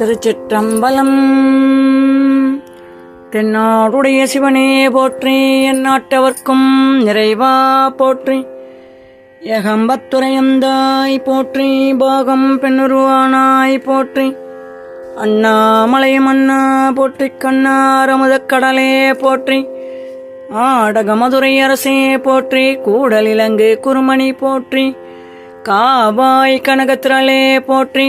திருச்சிற்றம்பலம். தென்னாடுடைய சிவனே போற்றி, எந்நாட்டவர்க்கும் நிறைவா போற்றி. ஏகம்பத்துரையந்தாய் போற்றி, பாகம் பெண்ணுருவானாய் போற்றி. அண்ணாமலையும் அண்ணா போற்றி, கண்ணாரமுதக் கடலே போற்றி. ஆடகமதுரை அரசே போற்றி, கூடலிலங்கு குருமணி போற்றி. காவாய் கனகத்திரளே போற்றி,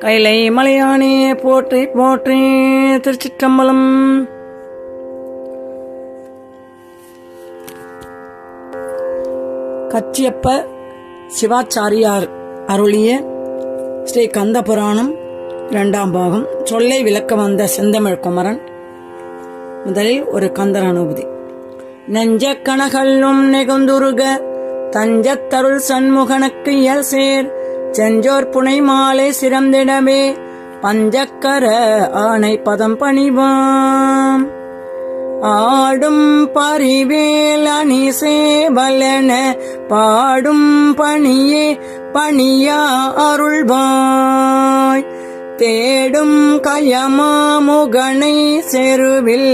கைலை மலையானே போற்றி போற்றி. திருச்சிற்றம்பலம். கச்சியப்ப சிவாச்சாரியார் அருளிய ஸ்ரீ கந்த புராணம் 2ஆம் பாகம். சொல்லை விளக்க வந்த செந்தமிழ் குமரன். முதலில் ஒரு கந்தர் அனுபூதி. நெஞ்ச கணகல்லும் நெகுந்துருக தஞ்சத்தருள் சண்முகனுக்கு இயல் சேர் செஞ்சோர் புனை மாலை சிறந்திடவே பஞ்சக்கர ஆணை பதம் பணிவாம். ஆடும் பரிவேல் அணி சேவலன பாடும் பணியே பணியா அருள்வாய். தேடும் கயமாமுகனை செருவில்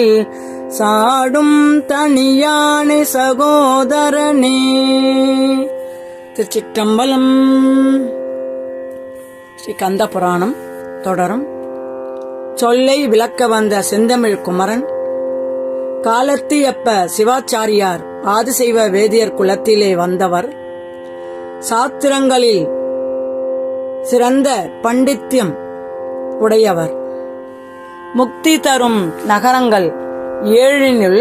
சாடும் தனியானை சகோதரனே. திருச்சிற்றம்பலம். ஸ்ரீ கந்த புராணம் தொடரும். சொல்லை விளக்க வந்த செந்தமிழ் குமரன். காலத்தியப்ப சிவாச்சாரியார் ஆதிசைவ வேதியர் குலத்திலே வந்தவர். சாத்திரங்களில் சிறந்த பண்டித்யம் உடையவர். முக்தி தரும் நகரங்கள் 7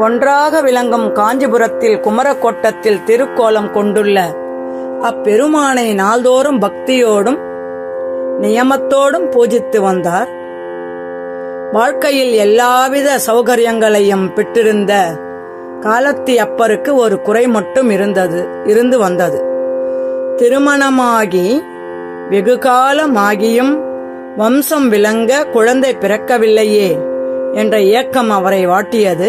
ஒன்றாக விளங்கும் காஞ்சிபுரத்தில் குமரக்கோட்டத்தில் திருக்கோலம் கொண்டுள்ள அப்பெருமானை நாள்தோறும் பக்தியோடும் நியமத்தோடும் பூஜித்து வந்தார். வாழ்க்கையில் எல்லாவித சௌகரியங்களையும் பெற்றிருந்த காலத்தி அப்பருக்கு ஒரு குறை மட்டும் இருந்து வந்தது. திருமணமாகி வெகு காலமாகியும் வம்சம் விளங்க குழந்தை பிறக்கவில்லையே என்ற ஏக்கம் அவரை வாட்டியது.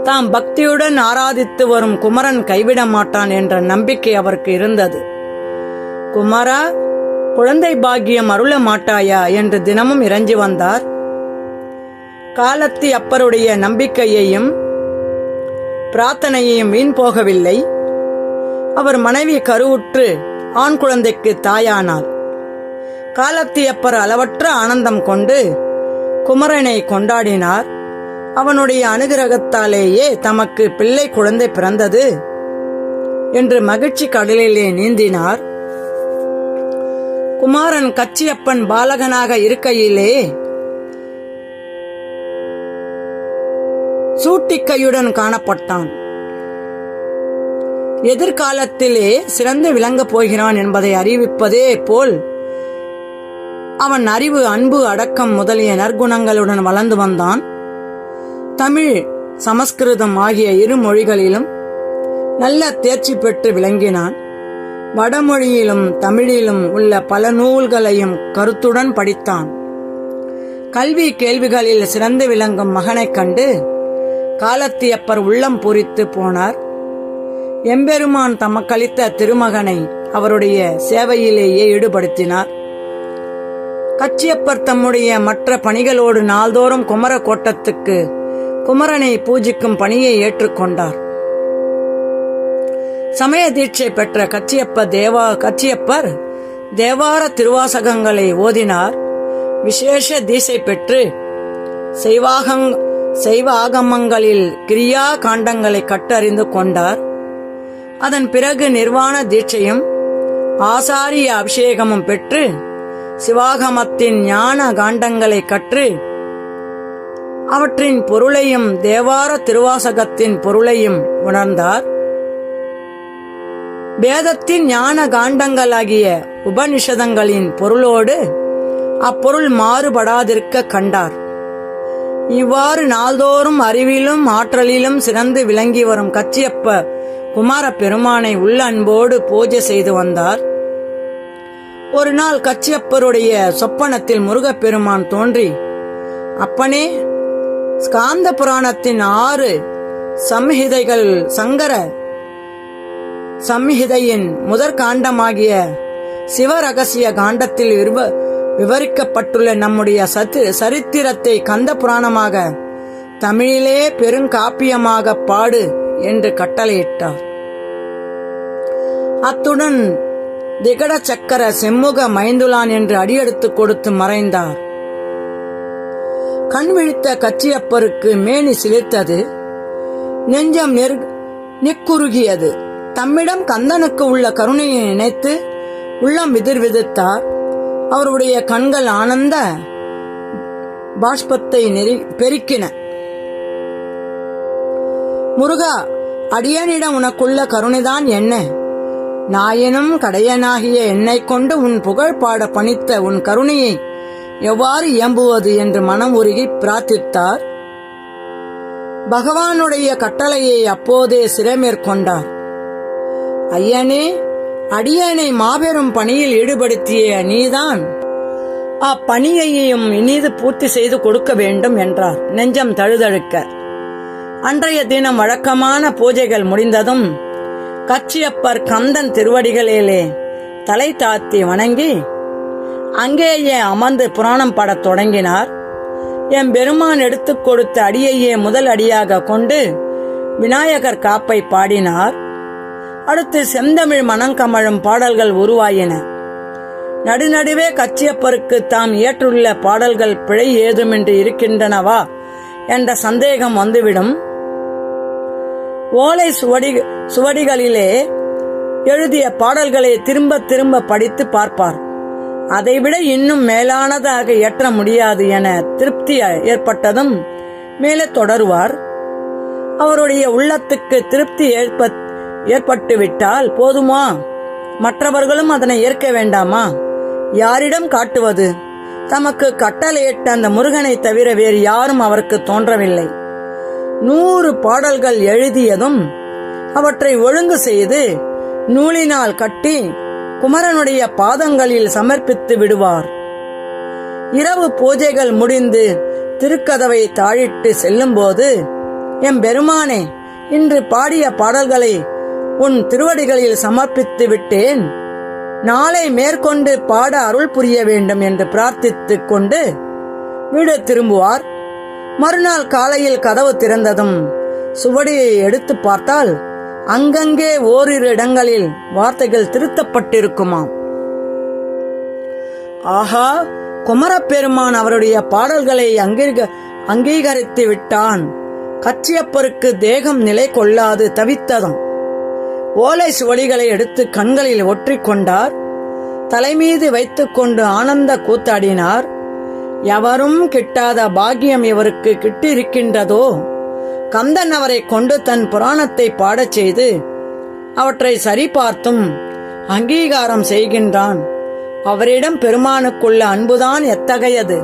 தாம் பக்தியுடன் ஆராதித்து வரும் குமரன் கைவிட மாட்டான் என்ற நம்பிக்கை அவருக்கு இருந்தது. குமரா, குழந்தை பாக்கியம் அருள மாட்டாயா என்று தினமும் இறைஞ்சி வந்தார். காலத்தி அப்பருடைய நம்பிக்கையையும் பிரார்த்தனையையும் வீண் போகவில்லை. அவர் மனைவி கருவுற்று ஆண் குழந்தைக்கு தாயானாள். காலத்தி அப்பர் அளவற்ற ஆனந்தம் கொண்டு குமரனை கொண்டாடினார். அவனுடைய அனுகிரகத்தாலேயே தமக்கு பிள்ளை குழந்தை பிறந்தது என்று மகிழ்ச்சி கடலிலே நீந்தினார். குமாரன் கச்சியப்பன் பாலகனாக இருக்கையிலே சூட்டிக்கையுடன் காணப்பட்டான். எதிர்காலத்திலே சிறந்து விளங்கப் போகிறான் என்பதை அறிவிப்பதே போல் அவன் அறிவு, அன்பு, அடக்கம் முதலிய நற்குணங்களுடன் வளர்ந்து வந்தான். தமிழ், சமஸ்கிருதம் ஆகிய 2 மொழிகளிலும் நல்ல தேர்ச்சி பெற்று விளங்கினான். வடமொழியிலும் தமிழிலும் உள்ள பல நூல்களையும் கருத்துடன் படித்தான். கல்வி கேள்விகளில் சிறந்து விளங்கும் மகனைக் கண்டு காலத்தியப்பர் உள்ளம் பூரித்து போனார். எம்பெருமான் தமக்களித்த திருமகனை அவருடைய சேவையிலேயே ஈடுபடுத்தினார். கச்சியப்பர் தம்முடைய மற்ற பணிகளோடு நாள்தோறும் குமரக்கோட்டத்துக்கு குமரனை பூஜிக்கும் பணியை ஏற்றுக்கொண்டார். சமய தீட்சை பெற்ற கச்சியப்பர் தேவார திருவாசகங்களை ஓதினார். விசேஷ தீட்சை பெற்று சைவ ஆகமங்களில் கிரியா காண்டங்களை கட்டறிந்து கொண்டார். அதன் பிறகு நிர்வாண தீட்சையும் ஆசாரிய அபிஷேகமும் பெற்று சிவாகமத்தின் ஞான காண்டங்களை கற்று அவற்றின் பொருளையும் தேவார திருவாசகத்தின் பொருளையும் உணர்ந்தார். வேதத்தின் ஞான காண்டங்களாகிய உபனிஷதங்களின் பொருளோடு அப்பொருள் மாறுபடாதிருக்க கண்டார். இவ்வாறு நாள்தோறும் அறிவிலும் ஆற்றலிலும் சிறந்து விளங்கி வரும் கச்சியப்ப குமார பெருமானை உள்ள அன்போடு பூஜை செய்து வந்தார். ஒரு நாள் கச்சியப்பருடைய சொப்பனத்தில் முருகப்பெருமான் தோன்றி, அப்பனே, ஸ்காந்த புராணத்தின் 6 சம்ஹிதைகள் சங்கர சம்ஹிதையின் முதற் காண்டமாகிய சிவரகசிய காண்டத்தில் விவரிக்கப்பட்டுள்ள நம்முடைய சரித்திரத்தை கந்த புராணமாக தமிழிலே பெருங்காப்பியமாக பாடு என்று கட்டளையிட்டார். அத்துடன் திகட சக்கர செம்முக மைந்துலான் என்று அடியெடுத்து கொடுத்து மறைந்தார். கண் விழித்த கச்சியப்பருக்கு மேனி சிலிர்த்தது, நெஞ்சம் நெக்குருகியது. தம்மிடம் கந்தனுக்கு உள்ள கருணையை நினைத்து உள்ளம் விதிர்விதித்தார். அவருடைய கண்கள் ஆனந்த பாஷ்பத்தை பெருக்கின. முருகா, அடியனிடம் உனக்குள்ள கருணைதான் என்ன? நாயனும் கடையனாகிய என்னை கொண்டு உன் புகழ் பாட பணித்த உன் கருணையை எவ்வாறு இயம்புவது என்று மனம் உருகி பிரார்த்தித்தார். பகவானுடைய கட்டளையை அப்போதே சிறைமேற்கொண்டார். ஐயனே, அடியனை மாபெரும் பணியில் ஈடுபடுத்திய நீதான் அப்பணியையும் இனிது பூர்த்தி செய்து கொடுக்க வேண்டும் என்றார் நெஞ்சம் தழுதழுக்க. அன்றைய தினம் வழக்கமான பூஜைகள் முடிந்ததும் கச்சியப்பர் கந்தன் திருவடிகளிலே தலை தாழ்த்தி வணங்கி அங்கேயே அமர்ந்து புராணம் பாடத் தொடங்கினார். எம்பெருமான் எடுத்துக் கொடுத்த அடியையே முதல் அடியாக கொண்டு விநாயகர் காப்பை பாடினார். அடுத்து செந்தமிழ் மனங்கமழும் பாடல்கள் உருவாயின. நடுநடுவே கச்சியப்பருக்கு தாம் இயற்றுள்ள பாடல்கள் பிழை ஏதுமின்றி இருக்கின்றனவா என்ற சந்தேகம் வந்துவிடும். ஓலை சுவடிகளிலே எழுதிய பாடல்களை திரும்ப திரும்ப படித்து பார்ப்பார். அதைவிட இன்னும் மேலானதாக இயற்ற முடியாது என திருப்தி ஏற்பட்டதும் மேலே தொடருவார். அவருடைய உள்ளத்துக்கு திருப்தி ஏற்பட்டுவிட்டால் போதுமா? மற்றவர்களும் அதனை ஏற்க வேண்டாமா? யாரிடம் காட்டுவது? தமக்கு கட்டளையிட்ட அந்த முருகனை தவிர வேறு யாரும் அவருக்கு தோன்றவில்லை. 100 பாடல்கள் எழுதியதும் அவற்றை ஒழுங்கு செய்து நூலினால் கட்டி குமரனுடைய பாதங்களில் சமர்ப்பித்து விடுவார். இரவு பூஜைகள் முடிந்து திருக்கதவை தாழிட்டு செல்லும்போது, எம்பெருமானே, இன்று பாடிய பாடல்களை உன் திருவடிகளில் சமர்ப்பித்து விட்டேன், நாளை மேற்கொண்டு பாட அருள் புரிய வேண்டும் என்று பிரார்த்தித்துக் கொண்டு வீடு திரும்புவார். மறுநாள் காலையில் கதவு திறந்ததும் சுவடியை எடுத்து பார்த்தால் அங்கங்கே ஓரிரு இடங்களில் வார்த்தைகள் திருத்தப்பட்டிருக்குமாம். ஆஹா, குமரப்பெருமான் அவருடைய பாடல்களை அங்கீகரித்து விட்டான். கச்சியப்பருக்கு தேகம் நிலை கொள்ளாது தவித்ததும் ஓலை சுவடிகளை எடுத்து கண்களில் ஒற்றிக்கொண்டார். தலைமீது வைத்துக் கொண்டு ஆனந்த கூத்தாடினார். எவரும் கிட்டாத பாக்கியம் இவருக்கு கிட்டிருக்கின்றதோ? கந்தன் அவரை கொண்டு தன் புராணத்தை பாடச் செய்து அவற்றை சரிபார்த்தும் அங்கீகாரம் செய்கின்றான். அவரிடம் பெருமானுக்குள்ள அன்புதான் எத்தகையது!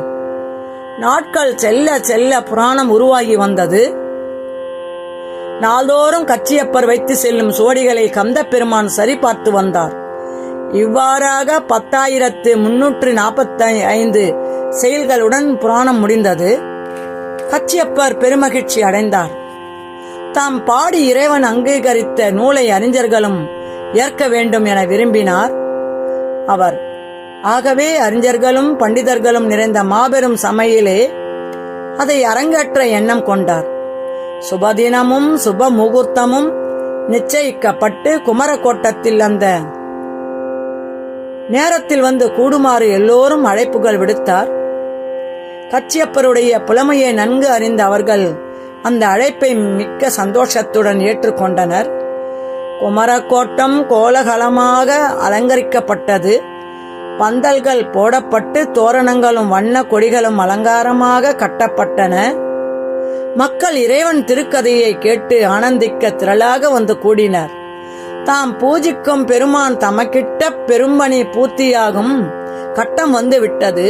நாட்கள் செல்ல செல்ல புராணம் உருவாகி வந்தது. நாள்தோறும் கச்சியப்பர் வைத்து செல்லும் சுவடிகளை கந்த பெருமான் சரிபார்த்து வந்தார். இவ்வாறாக 10,345 செயல்களுடன் புராணம் முடிந்தது. கச்சியப்பர் பெருமகிழ்ச்சி அடைந்தார். தாம் பாடி இறைவன் அங்கீகரித்த நூலை அறிஞர்களும் ஏற்க வேண்டும் என விரும்பினார் அவர். ஆகவே அறிஞர்களும் பண்டிதர்களும் நிறைந்த மாபெரும் சமையிலே அதை அரங்கேற்ற எண்ணம் கொண்டார். சுபதினமும் சுப முகூர்த்தமும் நிச்சயிக்கப்பட்டு குமரக்கோட்டத்தில் அந்த நேரத்தில் வந்து கூடுமாறு எல்லோரும் அழைப்புகள் விடுத்தார். கச்சியப்பருடைய புலமையை நன்கு அறிந்த அவர்கள் அந்த அழைப்பை மிக்க சந்தோஷத்துடன் ஏற்றுக்கொண்டனர். குமரக்கோட்டம் கோலகலமாக அலங்கரிக்கப்பட்டது. பந்தல்கள் போடப்பட்டு தோரணங்களும் வண்ண கொடிகளும் அலங்காரமாக கட்டப்பட்டன. மக்கள் இறைவன் திருக்கதையை கேட்டு ஆனந்திக்க திரளாக வந்து கூடினர். தாம் பூஜிக்கும் பெருமான் தமக்கிட்ட பெரும்பணி பூர்த்தியாகும் கட்டம் வந்து விட்டது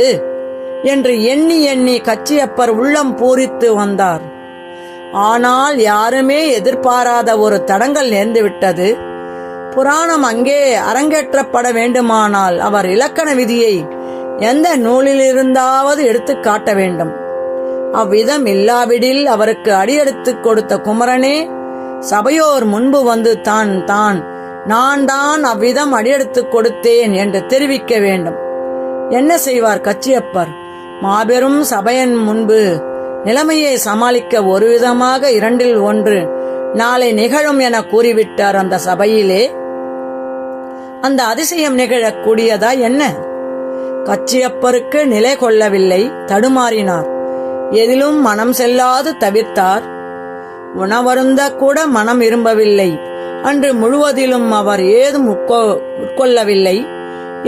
என்று எண்ணி எண்ணி கச்சியப்பர் உள்ளம் பூரித்து வந்தார். ஆனால் யாருமே எதிர்பாராத ஒரு தடங்கல் நேர்ந்துவிட்டது. புராணம் அங்கே அரங்கேற்றப்பட வேண்டுமானால் அவர் இலக்கண விதியை எந்த நூலிலிருந்தாவது எடுத்து காட்ட வேண்டும். அவ்விதம் இல்லாவிடில் அவருக்கு அடியெடுத்து கொடுத்த குமரனே சபையோர் முன்பு வந்து தான் நான் தான் அவ்விதம் அடியெடுத்து கொடுத்தேன் என்று தெரிவிக்க வேண்டும். என்ன செய்வார் கச்சியப்பர்? மாபெரும் சபையின் முன்பு நிலைமையை சமாளிக்க ஒரு விதமாக 2இல் 1 நாளை நிகழும் என கூறிவிட்டார். அந்த சபையிலே அந்த அதிசயம் நிகழக்கூடியதா என்ன? கச்சியப்பருக்கு நிலை கொள்ளவில்லை, தடுமாறினார். எதிலும் மனம் செல்லாது தவிர்த்தார். உணவருந்த கூட மனம் விரும்பவில்லை. அன்று முழுவதிலும் அவர் ஏதும் உட்கொள்ளவில்லை.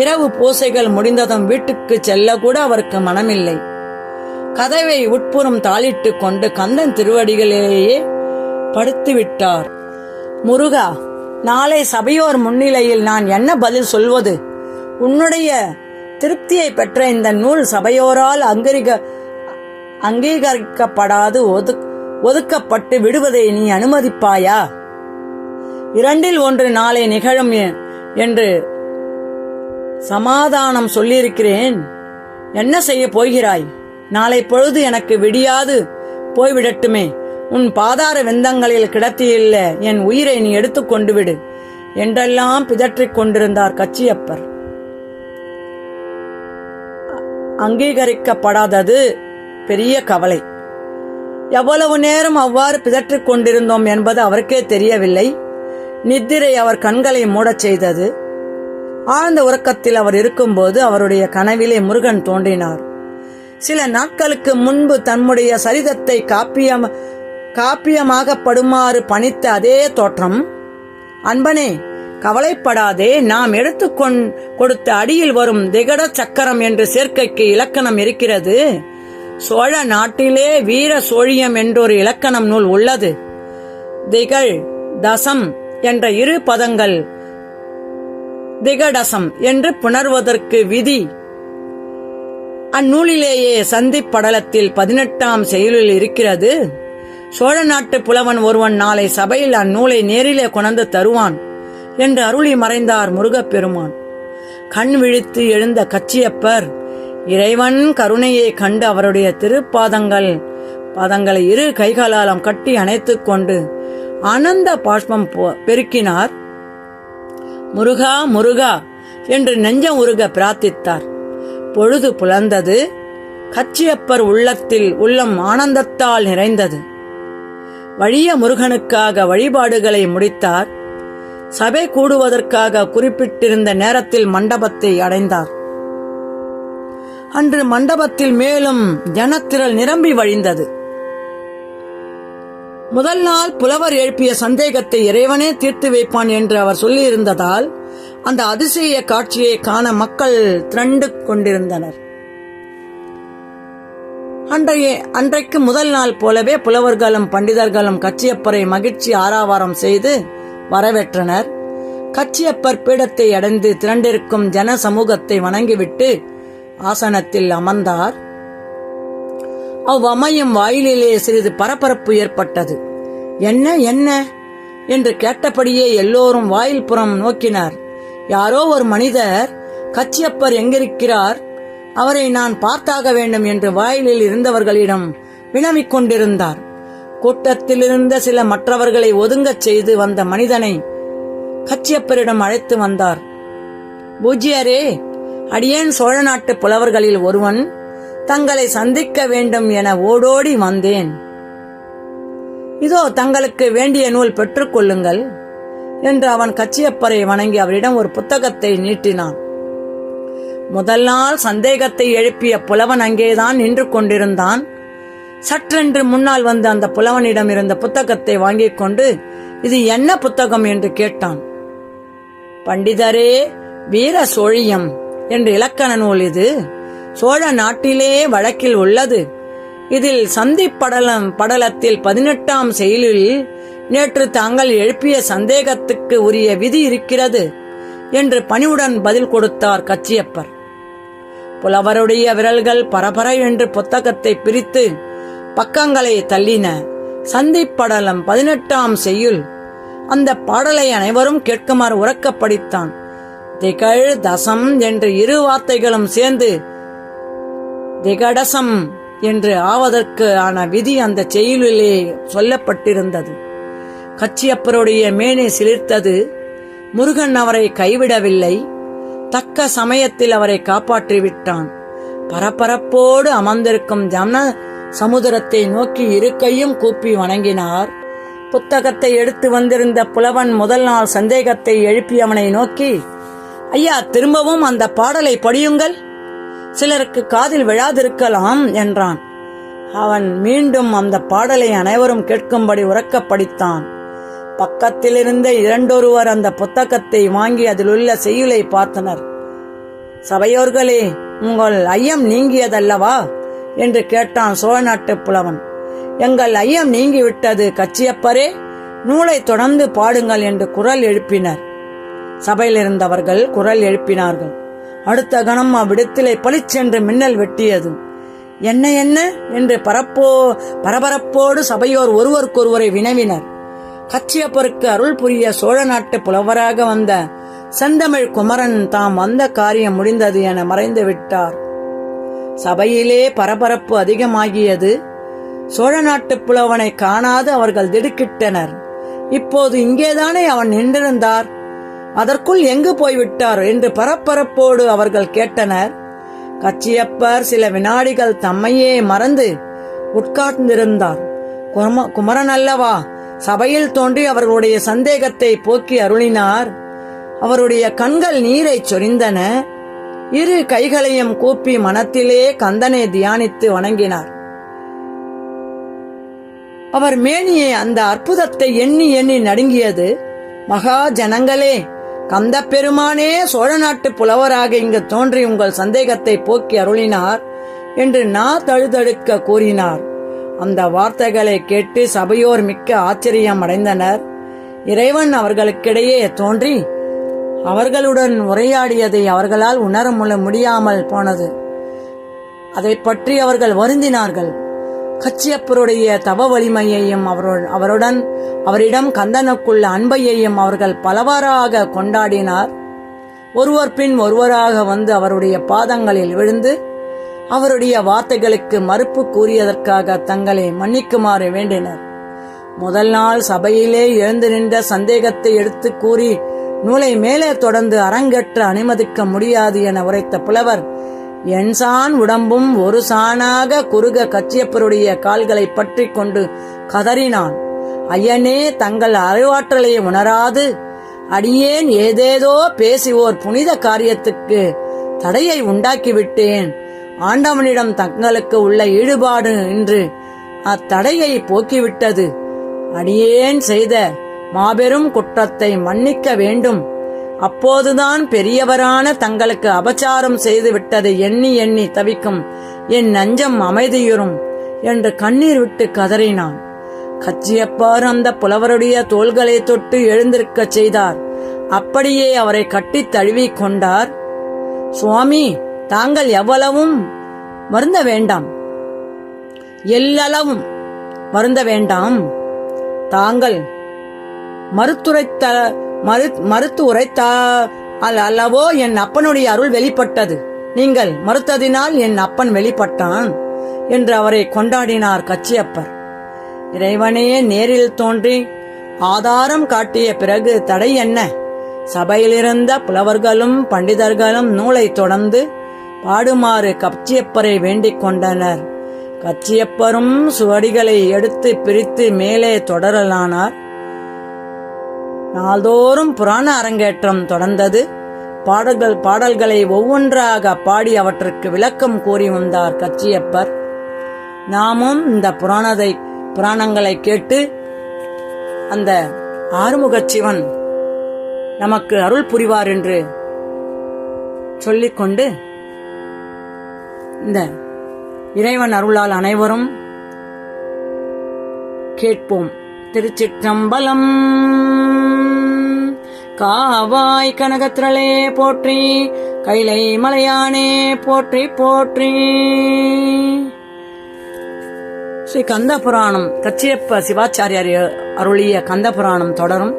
இரவு பூசைகள் முடிந்ததும் வீட்டுக்கு செல்ல கூட அவருக்கு மனமில்லை. கதவை உட்புறம் தாளிட்டு கொண்டு கந்தன் திருவடிகளிலேயே படுத்துவிட்டார். முருகா, நாளை சபையோர் முன்னிலையில் நான் என்ன பதில் சொல்வது? உன்னுடைய திருப்தியை பெற்ற இந்த நூல் சபையோரால் அங்கீகரிக்கப்படாது ஒதுக்கப்பட்டு விடுவதை நீ அனுமதிப்பாயா? 2இல் 1 நாளை நிகழும் என்று சமாதானம் சொல்லியிருக்கிறேன். என்ன செய்ய போகிறாய்? நாளை பொழுது எனக்கு விடியாது போய்விடட்டுமே. உன் பாதார வெந்தங்களில் கிடத்தியுள்ள என் உயிரை நீ எடுத்துக்கொண்டு விடு என்றெல்லாம் பிதற்றிக் கொண்டிருந்தார் கச்சியப்பர். அங்கீகரிக்கப்படாதது பெரிய கவலை. எவ்வளவு நேரம் அவ்வாறு பிதற்றிக் கொண்டிருந்தோம் என்பது அவருக்கே தெரியவில்லை. நித்திரை அவர் கண்களை மூடச் செய்தது. ஆழ்ந்த உறக்கத்தில் அவர் இருக்கும்போது அவருடைய கனவிலே முருகன் தோன்றினார். சில நாட்களுக்கு முன்பு தன்னுடைய சரிதத்தை காப்பியமாகப்படுமாறு பணித்த அதே தோற்றம். அன்பனே, கவலைப்படாதே, நாம் கொடுத்த அடியில் வரும் திகட சக்கரம் என்று சேர்க்கைக்கு இலக்கணம் இருக்கிறது. சோழ நாட்டிலே வீர சோழியம் என்றொரு இலக்கணம் நூல் உள்ளது. திகழ் தசம் என்ற 2 பதங்கள் திகடசம் என்று புணர்வதற்கு விதி அந்நூலிலேயே சந்திப் படலத்தில் 18ஆம் செய்யுளில் இருக்கிறது. சோழ நாட்டு புலவன் ஒருவன் நாளை சபையில் அந்நூலை நேரிலே கொண்டு தருவான் என்று அருளி மறைந்தார் முருகப்பெருமான். கண் விழித்து எழுந்த கச்சியப்பர் இறைவன் கருணையை கண்டு அவருடைய திருப்பாதங்களை 2 கைகளாலும் கட்டி அணைத்துக் கொண்டு ஆனந்த பாஷ்பம் பெருக்கினார். முருகா முருகா என்று நெஞ்சம் உருக பிரார்த்தித்தார். பொழுது புலர்ந்தது. கச்சியப்பர் உள்ளம் ஆனந்தத்தால் நிறைந்தது. வழிய முருகனுக்காக வழிபாடுகளை முடித்தார். சபை கூடுவதற்காக குறிப்பிட்டிருந்த நேரத்தில் மண்டபத்தை அடைந்தார். அன்று மண்டபத்தில் மேலும் ஜனத்திரள் நிரம்பி வழிந்தது. முதல் நாள் புலவர் எழுப்பிய சந்தேகத்தை இறைவனே தீர்த்து வைப்பான் என்று அவர் சொல்லியிருந்ததால் அந்த அதிசய காட்சியை காண மக்கள் திரண்டு கொண்டிருந்தனர். அன்றைக்கு முதல் நாள் போலவே புலவர்களும் பண்டிதர்களும் கச்சியப்பரை மகிழ்ச்சி ஆரவாரம் செய்து வரவேற்றனர். கச்சியப்பர் பீடத்தை அடைந்து திரண்டிருக்கும் ஜன சமூகத்தை வணங்கிவிட்டு ஆசனத்தில் அமர்ந்தார். அவ்வமையும் வாயிலே சிறிது பரபரப்பு ஏற்பட்டது. என்ன என்ன என்று கேட்டபடியே எல்லோரும் வாயில் புறம் நோக்கினார். யாரோ ஒரு மனிதர், கச்சியப்பர் எங்கிருக்கிறார், அவரை நான் பார்த்தாக வேண்டும் என்று வாயிலில் இருந்தவர்களிடம் வினவிக் கொண்டிருந்தார். கூட்டத்தில் இருந்த சில மற்றவர்களை ஒதுங்கச் செய்து வந்த மனிதனை கச்சியப்பரிடம் அழைத்து வந்தார். பூஜ்யரே, அடியேன் சோழ நாட்டு புலவர்களில் ஒருவன், தங்களை சந்திக்க வேண்டும் என ஓடோடி வந்தேன். இதோ தங்களுக்கு வேண்டிய நூல் பெற்றுக் கொள்ளுங்கள் என்று அவன் கச்சியப்பரை வணங்கி அவரிடம் ஒரு புத்தகத்தை நீட்டினான். முதல் நாள் சந்தேகத்தை எழுப்பிய புலவன் அங்கேதான் நின்று கொண்டிருந்தான். சற்றென்று முன்னால் வந்து அந்த புலவனிடம் இருந்த புத்தகத்தை வாங்கிக் கொண்டு இது என்ன புத்தகம் என்று கேட்டான். பண்டிதரே, வீர சோழியம் என்ற இலக்கண நூல் இது. சோழ நாட்டிலே வழக்கில் உள்ளது. இதில் சந்திப் படலத்தில் 18ஆம் செய்யுளில் நேற்று தாங்கள் எழுப்பிய சந்தேகத்துக்கு உரிய விதி இருக்கிறது என்று பணிவுடன் பதில் கொடுத்தார் கச்சியப்பர். புலவருடைய விரல்கள் பரபர என்று புத்தகத்தை பிரித்து பக்கங்களை தள்ளின. சந்திப் படலம் 18ஆம் செய்யுள். அந்த பாடலை அனைவரும் கேட்குமாறு உரக்க படித்தான். திகழ் தசம் என்று 2 வார்த்தைகளும் சேர்ந்து திகடசம் என்று ஆவதற்கு ஆன விதி அந்த செய்யுளிலே சொல்லப்பட்டிருந்தது. கச்சியப்பருடைய மேனி சிலிர்த்தது. முருகன் அவரை கைவிடவில்லை. தக்க சமயத்தில் அவரை காப்பாற்றிவிட்டான். பரபரப்போடு அமர்ந்திருக்கும் ஜன சமுதிரத்தை நோக்கி இரு கையும் கூப்பி வணங்கினார். புத்தகத்தை எடுத்து வந்திருந்த புலவன் முதல் நாள் சந்தேகத்தை எழுப்பியவனை நோக்கி, ஐயா, திரும்பவும் அந்த பாடலை படியுங்கள், சிலருக்கு காதில் விழாதிருக்கலாம் என்றான். அவன் மீண்டும் அந்த பாடலை அனைவரும் கேட்கும்படி உரக்க படித்தான். பக்கத்திலிருந்த இரண்டொருவர் அந்த புத்தகத்தை வாங்கி அதிலுள்ள செய்யுளை பார்த்தனர். சபையோர்களே, உங்கள் ஐயம் நீங்கியதல்லவா என்று கேட்டான் சோழ நாட்டு புலவன். எங்கள் ஐயம் நீங்கிவிட்டது கச்சியப்பரே, நூலை தொடர்ந்து பாடுங்கள் என்று குரல் எழுப்பினர். சபையில் இருந்தவர்கள் குரல் எழுப்பினார்கள். அடுத்த கணம் அவ்விடத்திலே பளிச்சென்று மின்னல் வெட்டியது. என்ன என்ன என்று பரபரப்போடு சபையோர் ஒருவருக்கொருவரை வினவினர். கச்சியப்பருக்கு அருள் புரிய சோழ நாட்டு புலவராக வந்த செந்தமிழ் குமரன் தாம் வந்த காரியம் முடிந்தது என மறைந்து விட்டார். சபையிலே பரபரப்பு அதிகமாகியது. சோழ நாட்டு புலவனை காணாது அவர்கள் திடுக்கிட்டனர். இப்போது இங்கேதானே அவன் நின்றிருந்தார், அதற்குள் எங்கு போய்விட்டார் என்று பரபரப்போடு அவர்கள் கேட்டனர். கச்சியப்பர் சில வினாடிகள் தம்மையே மறந்து உட்கார்ந்திருந்தார். குமரன் அல்லவா சபையில் தோன்றி அவர்களுடைய சந்தேகத்தை போக்கி அருளினார். அவருடைய கண்கள் நீரை சொரிந்தன. இரு கைகளையும் கூப்பி மனத்திலே கந்தனை தியானித்து வணங்கினார். அவர் மேனியே அந்த அற்புதத்தை எண்ணி எண்ணி நடுங்கியது. மகா ஜனங்களே, கந்த பெருமானே சோழ நாட்டு புலவராக இங்கு தோன்றி உங்கள் சந்தேகத்தை போக்கி அருளினார் என்று தழுதழுக்க கூறினார். அந்த வார்த்தைகளை கேட்டு சபையோர் மிக்க ஆச்சரியம் அடைந்தனர். இறைவன் அவர்களுக்கிடையே தோன்றி அவர்களுடன் உரையாடியதை அவர்களால் உணர முடியாமல் போனது. அதை பற்றி அவர்கள் வருந்தினார்கள். கச்சியப்பருடைய தவ வலிமையையும் அவரிடம் கந்தனுக்குள்ள அன்பையையும் அவர்கள் பலவாறாக கொண்டாடினார். ஒருவர் பின் ஒருவராக வந்து அவருடைய பாதங்களில் விழுந்து அவருடைய வார்த்தைகளுக்கு மறுப்பு கூறியதற்காக தங்களை மன்னிக்குமாறு வேண்டினர். முதல் நாள் சபையிலே எழுந்து நின்ற சந்தேகத்தை எடுத்து கூறி நூலை மேலே தொடர்ந்து அரங்கேற்ற அனுமதிக்க முடியாது என உரைத்த புலவர் என் சான் உடம்பும் ஒரு சானாக குறுக கச்சியப்பருடைய கால்களை பற்றி கொண்டு கதறினான். ஐயனே, தங்கள் அறிவாற்றலை உணராது அடியேன் ஏதேதோ பேசி ஓர் புனித காரியத்துக்கு தடையை உண்டாக்கிவிட்டேன். ஆண்டவனிடம் தங்களுக்கு உள்ள ஈடுபாடு இன்று அத்தடையை போக்கிவிட்டது. அடியேன் செய்த மாபெரும் குற்றத்தை மன்னிக்க வேண்டும். அப்போதுதான் பெரியவரான தங்களுக்கு அபச்சாரம் செய்து விட்டதை எண்ணி எண்ணி தவிக்கும் என் நஞ்சம் அமைதியுறும் என்று கண்ணீர் விட்டு கதறினான். கச்சியப்பார் அந்த புலவருடைய தோள்களை தொட்டு எழுந்திருக்கச் செய்தார். அப்படியே அவரை கட்டித் தழுவிக் கொண்டார். சுவாமி, தாங்கள் எவ்வளவும் வருந்த வேண்டாம், எல்லளவும் வருந்த வேண்டாம். தாங்கள் மறுத்து உரைத்த அல்லவோ என் அப்பனுடைய அருள் வெளிப்பட்டது. நீங்கள் மறுத்ததினால் என் அப்பன் வெளிப்பட்டான் என்று அவரை கொண்டாடினார் கச்சியப்பர். இறைவனே நேரில் தோன்றி ஆதாரம் காட்டிய பிறகு தடை என்ன? சபையிலிருந்த புலவர்களும் பண்டிதர்களும் நூலை தொடர்ந்து பாடுமாறு கச்சியப்பரை வேண்டிக் கொண்டனர். கச்சியப்பரும் சுவடிகளை எடுத்து பிரித்து மேலே தொடரலானார். நாள்தோறும் புராண அரங்கேற்றம் தொடர்ந்தது. பாடல்களை ஒவ்வொன்றாக பாடி அவற்றுக்கு விளக்கம் கூறி வந்தார் கச்சியப்பர். நாமும் இந்த புராணங்களை கேட்டு அந்த ஆறுமுகச் சிவன் நமக்கு அருள் புரிவார் என்று சொல்லிக்கொண்டு இந்த இறைவன் அருளால் அனைவரும் கேட்போம். திருச்சிற்றம்பலம். காவாய் கனகத்திரளே போற்றி, கைலை மலையானே போற்றி போற்றி. ஸ்ரீ கந்த புராணம், கச்சியப்ப சிவாச்சாரியார் அருளிய கந்த புராணம் தொடரும்.